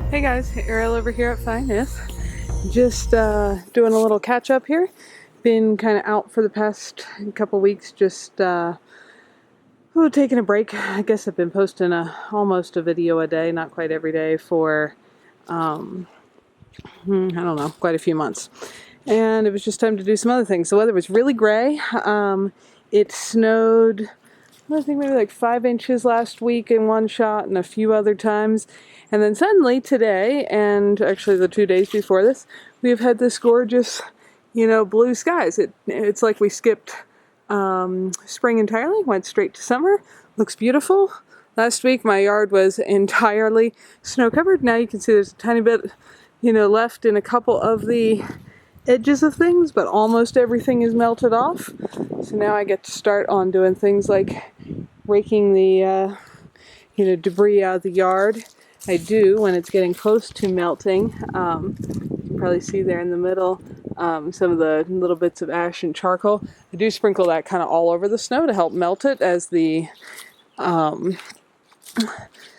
Hey guys, Ariel over here at Nyth. Just doing a little catch up here. Been kind of out for the past couple weeks, just taking a break. I guess I've been posting almost a video a day, not quite every day for I don't know, quite a few months. And it was just time to do some other things. The weather was really gray. It snowed, I think maybe like 5 inches last week in one shot and a few other times. And then suddenly today, and actually the 2 days before this, we've had this gorgeous, blue skies. It's like we skipped spring entirely, went straight to summer. Looks beautiful. Last week my yard was entirely snow covered. Now you can see there's a tiny bit, left in a couple of the edges of things, but almost everything is melted off. So now I get to start on doing things like raking the debris out of the yard. I do when it's getting close to melting. You can probably see there in the middle some of the little bits of ash and charcoal. I do sprinkle that kind of all over the snow to help melt it as the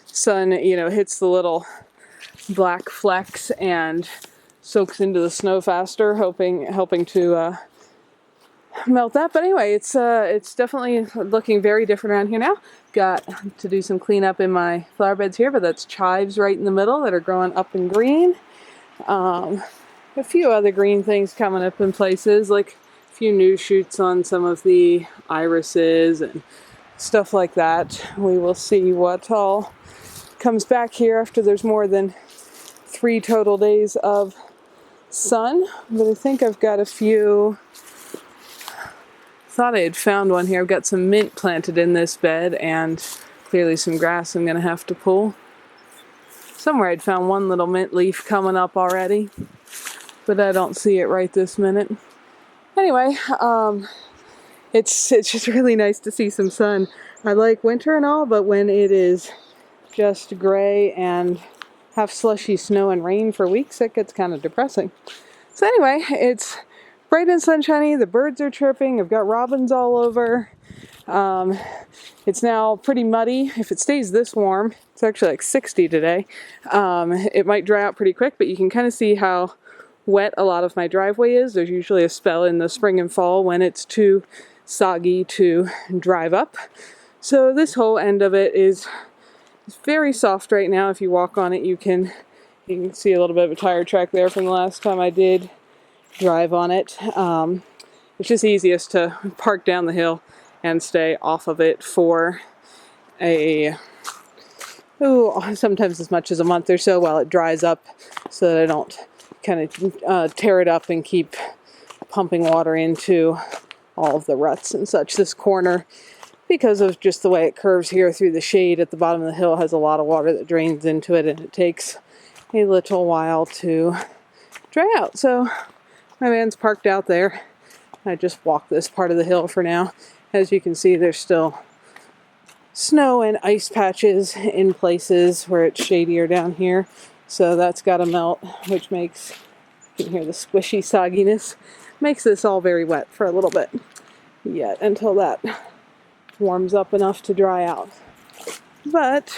sun hits the little black flecks and soaks into the snow faster, helping to melt that. But anyway, it's definitely looking very different around here now. Got to do some cleanup in my flower beds here, but that's chives right in the middle that are growing up in green. A few other green things coming up in places, like a few new shoots on some of the irises and stuff like that. We will see what all comes back here after there's more than 3 total days of sun. But I think I've got a few. Thought I had found one here. I've got some mint planted in this bed and clearly some grass I'm going to have to pull. Somewhere I'd found one little mint leaf coming up already, but I don't see it right this minute. Anyway, it's just really nice to see some sun. I like winter and all, but when it is just gray and have slushy snow and rain for weeks, it gets kind of depressing. So anyway, it's bright and sunshiny. The birds are chirping. I've got robins all over. It's now pretty muddy. If it stays this warm, it's actually like 60 today. It might dry out pretty quick, but you can kind of see how wet a lot of my driveway is. There's usually a spell in the spring and fall when it's too soggy to drive up. So this whole end of it is very soft right now. If you walk on it, you can see a little bit of a tire track there from the last time I did drive on it. It's just easiest to park down the hill and stay off of it for sometimes as much as a month or so while it dries up, so that I don't kind of tear it up and keep pumping water into all of the ruts and such. This corner, because of just the way it curves here through the shade at the bottom of the hill, has a lot of water that drains into it, and it takes a little while to dry out. So my van's parked out there. I just walk this part of the hill for now. As you can see, there's still snow and ice patches in places where it's shadier down here. So that's got to melt, which makes, you can hear the squishy sogginess, makes this all very wet for a little bit yet until that warms up enough to dry out. But,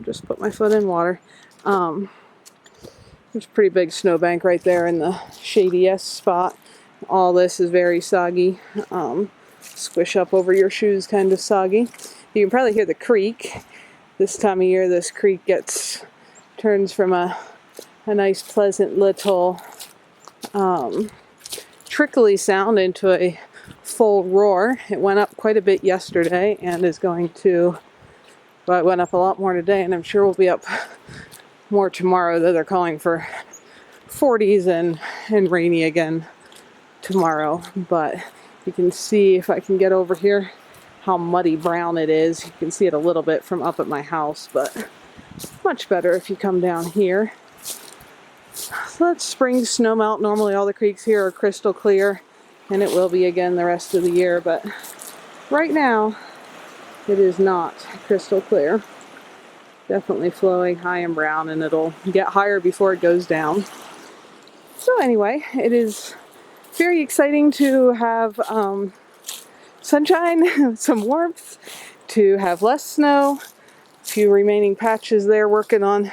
just put my foot in water. There's a pretty big snowbank right there in the shadiest spot. All this is very soggy. Squish up over your shoes, kind of soggy. You can probably hear the creek. This time of year, this creek turns from a nice, pleasant little trickly sound into a full roar. It went up quite a bit yesterday and is going to, well, it went up a lot more today, and I'm sure we'll be up more tomorrow, though they're calling for 40s and rainy again tomorrow. But you can see, if I can get over here, how muddy brown it is. You can see it a little bit from up at my house, but much better if you come down here. So that's spring snowmelt. Normally all the creeks here are crystal clear, and it will be again the rest of the year, but right now it is not crystal clear. Definitely flowing high and brown, and it'll get higher before it goes down. So anyway, it is very exciting to have sunshine, some warmth, to have less snow, a few remaining patches there working on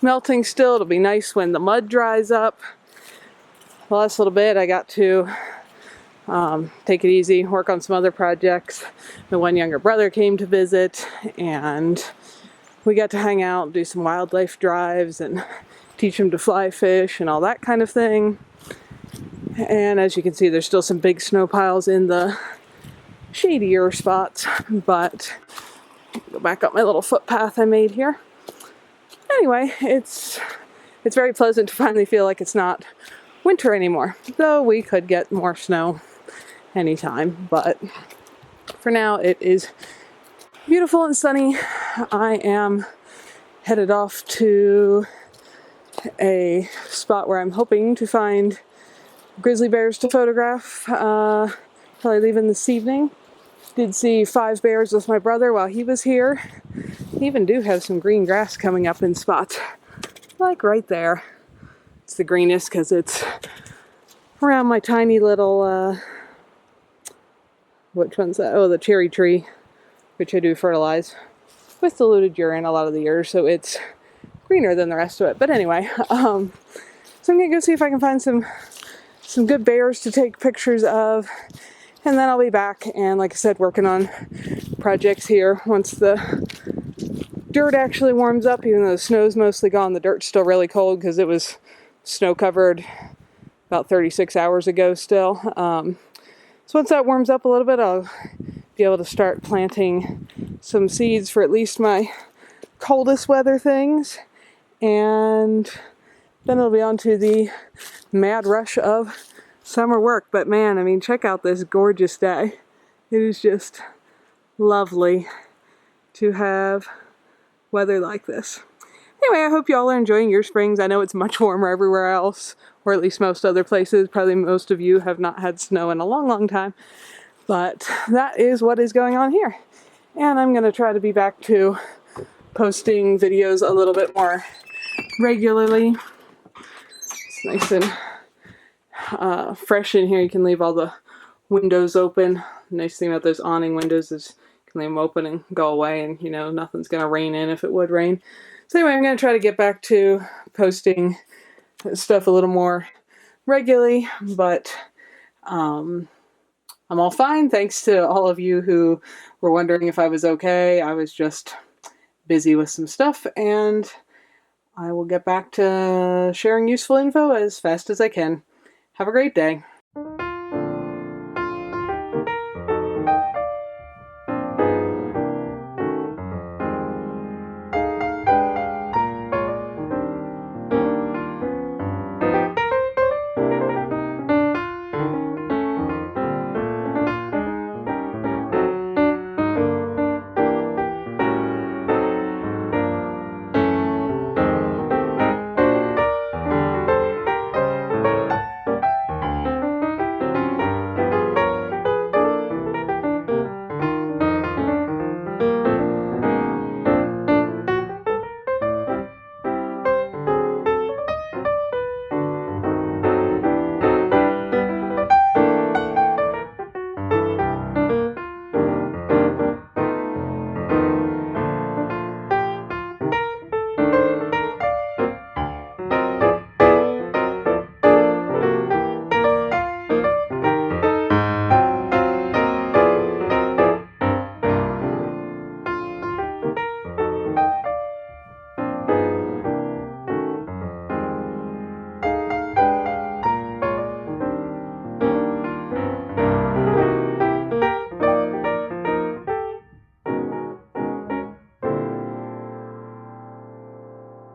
melting still. It'll be nice when the mud dries up. The last little bit I got to take it easy, work on some other projects. The one younger brother came to visit, and we got to hang out, do some wildlife drives, and teach him to fly fish and all that kind of thing. And as you can see, there's still some big snow piles in the shadier spots, but go back up my little footpath I made here. Anyway, it's very pleasant to finally feel like it's not winter anymore, though we could get more snow anytime, but for now it is beautiful and sunny. I am headed off to a spot where I'm hoping to find grizzly bears to photograph, probably leaving this evening. Did see 5 bears with my brother while he was here. They even do have some green grass coming up in spots, like right there. It's the greenest because it's around my tiny little, which one's that? Oh, the cherry tree, which I do fertilize with diluted urine a lot of the year, so it's greener than the rest of it. But anyway, so I'm gonna go see if I can find some good bears to take pictures of, and then I'll be back and, like I said, working on projects here once the dirt actually warms up. Even though the snow's mostly gone, the dirt's still really cold because it was snow covered about 36 hours ago still. So once that warms up a little bit, I'll be able to start planting some seeds for at least my coldest weather things, and then it'll be on to the mad rush of summer work. But man, I mean, check out this gorgeous day. It is just lovely to have weather like this. Anyway, I hope y'all are enjoying your springs. I know it's much warmer everywhere else, or at least most other places. Probably most of you have not had snow in a long, long time. But that is what is going on here. And I'm going to try to be back to posting videos a little bit more regularly. It's nice and fresh in here. You can leave all the windows open. The nice thing about those awning windows is you can leave them open and go away, and you know nothing's going to rain in if it would rain. So anyway, I'm going to try to get back to posting stuff a little more regularly, but I'm all fine. Thanks to all of you who were wondering if I was okay. I was just busy with some stuff, and I will get back to sharing useful info as fast as I can. Have a great day.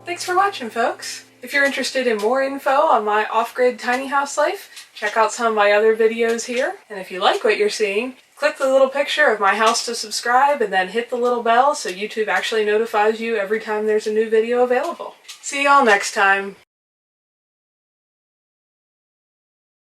Thanks for watching, folks. If you're interested in more info on my off-grid tiny house life, check out some of my other videos here. And if you like what you're seeing, click the little picture of my house to subscribe, and then hit the little bell so YouTube actually notifies you every time there's a new video available. See y'all next time.